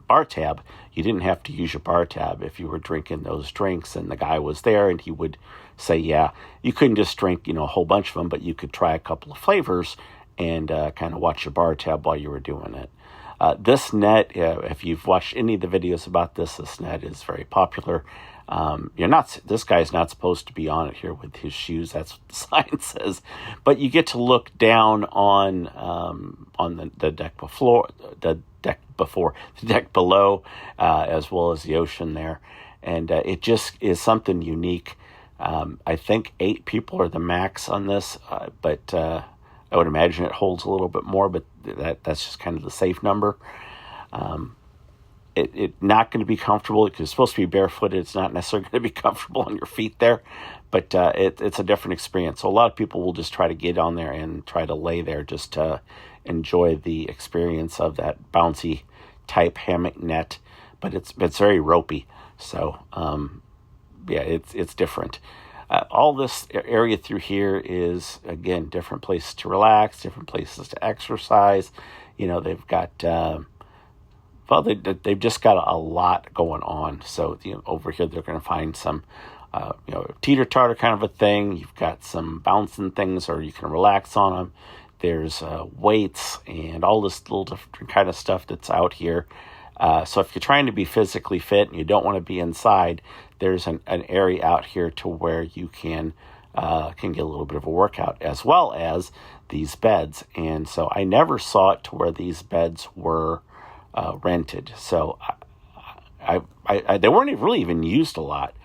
bar tab, you didn't have to use your bar tab if you were drinking those drinks, and the guy was there and he would say, yeah, you couldn't just drink a whole bunch of them, but you could try a couple of flavors and kind of watch your bar tab while you were doing it. This net, if you've watched any of the videos about this net is very popular. This guy's not supposed to be on it here with his shoes. That's what the sign says. But you get to look down on the deck before, the deck below, as well as the ocean there. And it just is something unique. I think 8 people are the max on this, but I would imagine it holds a little bit more, but that's just kind of the safe number. It not going to be comfortable because it's supposed to be barefooted. It's not necessarily going to be comfortable on your feet there, but it's a different experience. So a lot of people will just try to get on there and try to lay there just to enjoy the experience of that bouncy type hammock net, but it's very ropey. So it's different. All this area through here is, again, different places to relax, different places to exercise. They've got they've just got a lot going on. So over here they're going to find some teeter-totter kind of a thing. You've got some bouncing things, or you can relax on them. There's weights and all this little different kind of stuff that's out here. So if you're trying to be physically fit and you don't want to be inside, there's an area out here to where you can get a little bit of a workout, as well as these beds. And so I never saw it to where these beds were rented. So they weren't really even used a lot.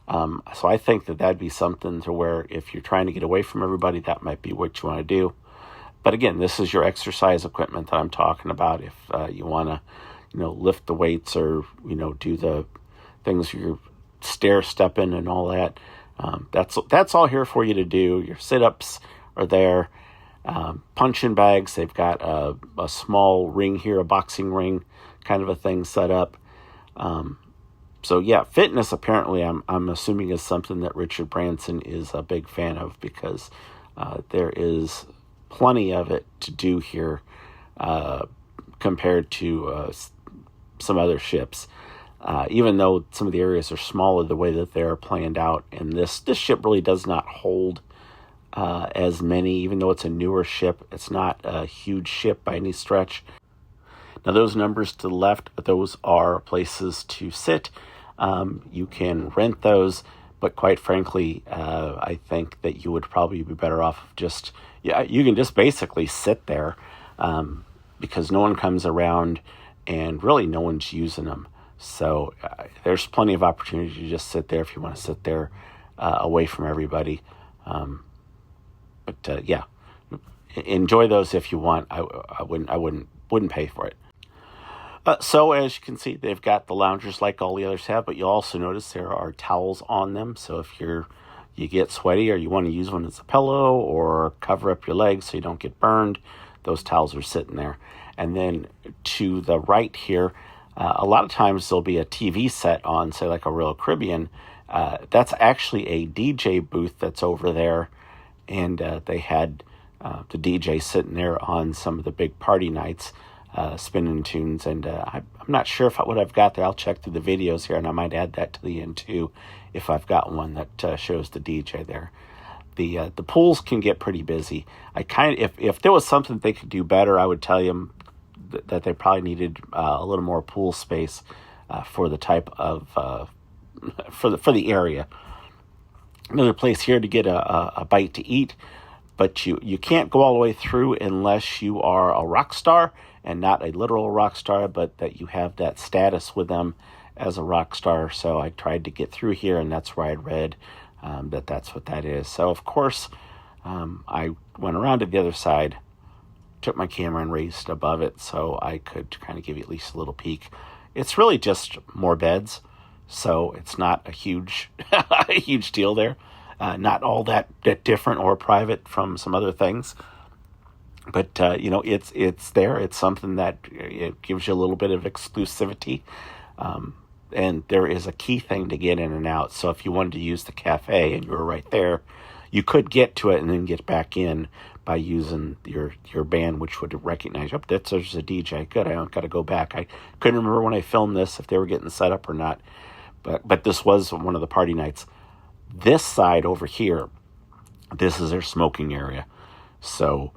So I think that'd be something to where if you're trying to get away from everybody, that might be what you want to do. But again, this is your exercise equipment that I'm talking about. If you want to, lift the weights or, do the things you're stepping and all that. That's all here for you to do. Your sit-ups are there. Punching bags, they've got a small ring here, a boxing ring kind of a thing set up. So yeah, fitness apparently I'm assuming is something that Richard Branson is a big fan of, because there is plenty of it to do here compared to some other ships. Even though some of the areas are smaller, the way that they're planned out, and this ship really does not hold as many, even though it's a newer ship. It's not a huge ship by any stretch. Now those numbers to the left, those are places to sit. You can rent those, but quite frankly, I think that you would probably be better off you can just basically sit there, because no one comes around and really no one's using them. So there's plenty of opportunity to just sit there if you want to sit there away from everybody. But enjoy those if you want. I wouldn't pay for it. So as you can see, they've got the loungers like all the others have, but you'll also notice there are towels on them. So if you get sweaty or you want to use one as a pillow or cover up your legs so you don't get burned, those towels are sitting there. And then to the right here, a lot of times there'll be a TV set on, say like a Royal Caribbean. That's actually a DJ booth that's over there. And they had the DJ sitting there on some of the big party nights, spinning tunes. And I'm not sure what I've got there. I'll check through the videos here, and I might add that to the end too, if I've got one that shows the DJ there. The pools can get pretty busy. If there was something they could do better, I would tell them that they probably needed a little more pool space for the type of for the area. Another place here to get a bite to eat, but you can't go all the way through unless you are a rock star, and not a literal rock star, but that you have that status with them as a rock star. So I tried to get through here, and that's where I read that's what that is. So of course, I went around to the other side, took my camera and raised above it so I could kind of give you at least a little peek. It's really just more beds, so it's not a huge a huge deal there. Not all that different or private from some other things, but it's there. It's something that it gives you a little bit of exclusivity, and there is a key thing to get in and out. So if you wanted to use the cafe and you were right there, you could get to it and then get back in by using your band, which would recognize, there's a DJ. Good, I don't got to go back. I couldn't remember when I filmed this if they were getting set up or not, but this was one of the party nights. This side over here, this is their smoking area. So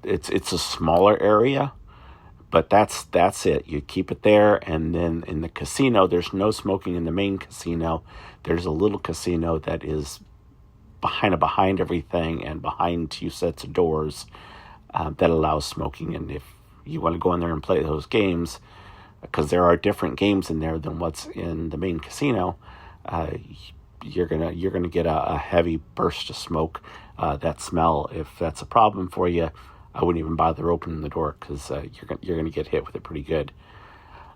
it's a smaller area, But that's it. You keep it there, and then in the casino, there's no smoking in the main casino. There's a little casino that is behind everything and behind two sets of doors that allows smoking. And if you want to go in there and play those games, because there are different games in there than what's in the main casino, you're gonna get a heavy burst of smoke. That smell, if that's a problem for you, I wouldn't even bother opening the door, because you're gonna get hit with it pretty good.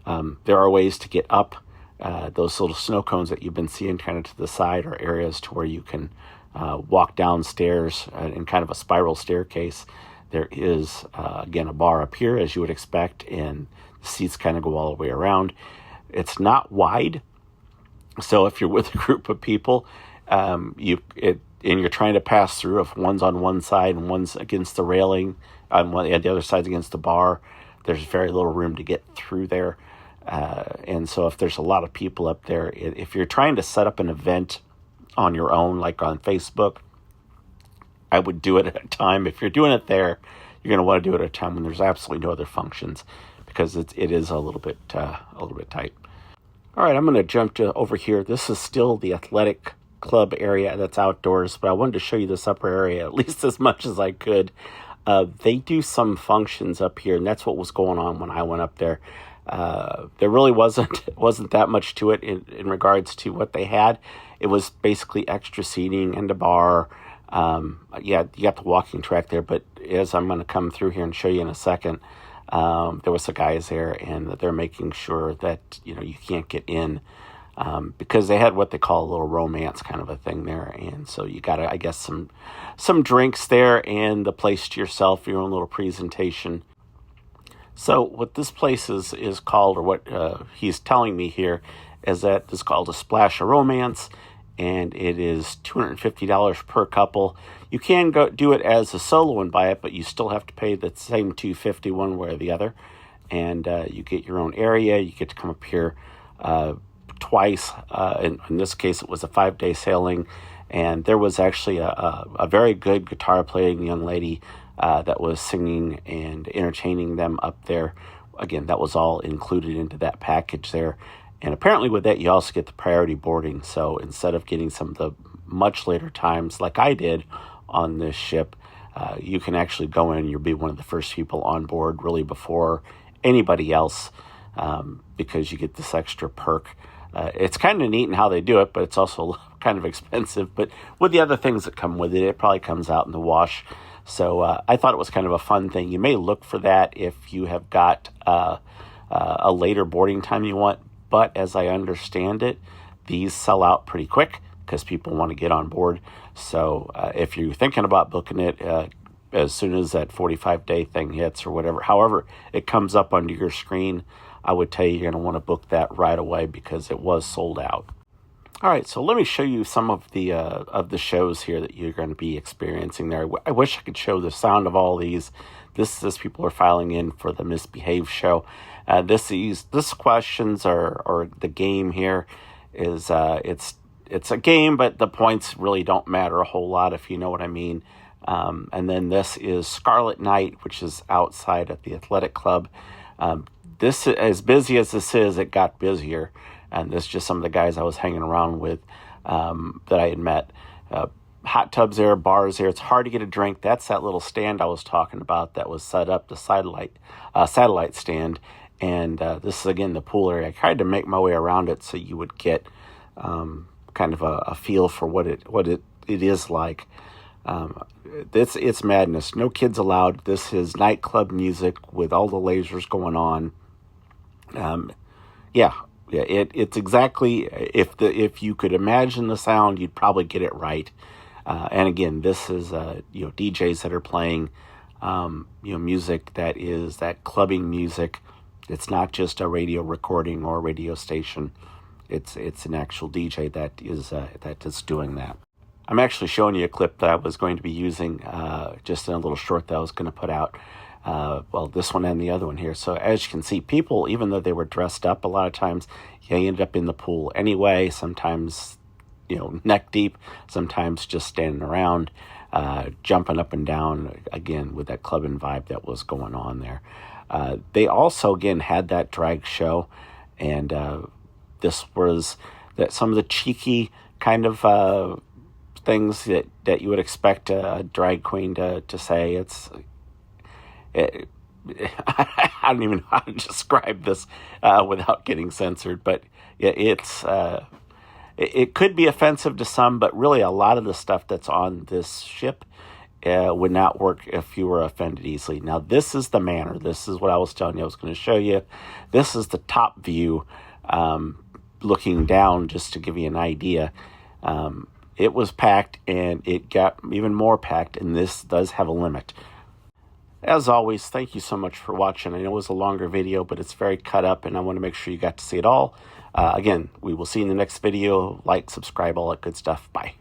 There are ways to get up. Those little snow cones that you've been seeing kind of to the side are areas to where you can walk downstairs in kind of a spiral staircase. There is, again, a bar up here, as you would expect, and the seats kind of go all the way around. It's not wide, so if you're with a group of people, and you're trying to pass through, if one's on one side and one's against the railing, and the other side's against the bar, there's very little room to get through there. And so if there's a lot of people up there, if you're trying to set up an event on your own, like on Facebook, I would do it at a time. If you're doing it there, you're going to want to do it at a time when there's absolutely no other functions, because it is a little bit tight. All right, I'm going to jump to over here. This is still the athletic club area that's outdoors, but I wanted to show you this upper area at least as much as I could. They do some functions up here, and that's what was going on when I went up there. There really wasn't that much to it in regards to what they had. It was basically extra seating and a bar. You got the walking track there, but as I'm going to come through here and show you in a second, there was some guys there, and they're making sure that you can't get in, because they had what they call a little romance kind of a thing there, and so you got, I guess, some drinks there and the place to yourself, your own little presentation. So what this place is called, or what he's telling me here, is that it's called a Splash of Romance, and it is $250 per couple. You can go do it as a solo and buy it, but you still have to pay the same $250 one way or the other. And you get your own area. You get to come up here twice. In this case, it was a 5-day sailing, and there was actually a very good guitar playing young lady that was singing and entertaining them up there. Again, that was all included into that package there. And apparently with that, you also get the priority boarding. So instead of getting some of the much later times like I did on this ship, you can actually go in and you'll be one of the first people on board really before anybody else, because you get this extra perk. It's kind of neat in how they do it, but it's also kind of expensive. But with the other things that come with it, it probably comes out in the wash. So I thought it was kind of a fun thing. You may look for that if you have got a later boarding time you want. But as I understand it, these sell out pretty quick because people want to get on board. So if you're thinking about booking it, as soon as that 45-day thing hits or whatever, however it comes up under your screen, I would tell you you're going to want to book that right away because it was sold out. All right, so let me show you some of the shows here that you're going to be experiencing there. I wish I could show the sound of all these. This people are filing in for the Misbehave show. This questions or the game here is it's a game, but the points really don't matter a whole lot if you know what I mean. And then this is Scarlet Night, which is outside at the athletic club. This, as busy as this is, it got busier. And this is just some of the guys I was hanging around with that I had met. Hot tubs there, bars there. It's hard to get a drink. That's that little stand I was talking about that was set up, the satellite stand. And this is, again, the pool area. I tried to make my way around it so you would get kind of a feel for what it is like. It's madness. No kids allowed. This is nightclub music with all the lasers going on. It's exactly, if you could imagine the sound, you'd probably get it right. And again, this is DJs that are playing music that is that clubbing music. It's not just a radio recording or a radio station. It's an actual DJ that is doing that. I'm actually showing you a clip that I was going to be using just in a little short that I was going to put out. This one and the other one here. So as you can see, people, even though they were dressed up, a lot of times they ended up in the pool anyway, sometimes, neck deep, sometimes just standing around, jumping up and down, again, with that clubbing vibe that was going on there. They also, again, had that drag show, and this was that some of the cheeky kind of things that you would expect a drag queen to say. I don't even know how to describe this without getting censored, but yeah, it could be offensive to some, but really a lot of the stuff that's on this ship would not work if you were offended easily. Now, this is the manor. This is what I was telling you I was going to show you. This is the top view, looking down, just to give you an idea. It was packed, and it got even more packed, and this does have a limit. As always, thank you so much for watching. I know it was a longer video, but it's very cut up, and I want to make sure you got to see it all. Again, we will see you in the next video. Like, subscribe, all that good stuff. Bye.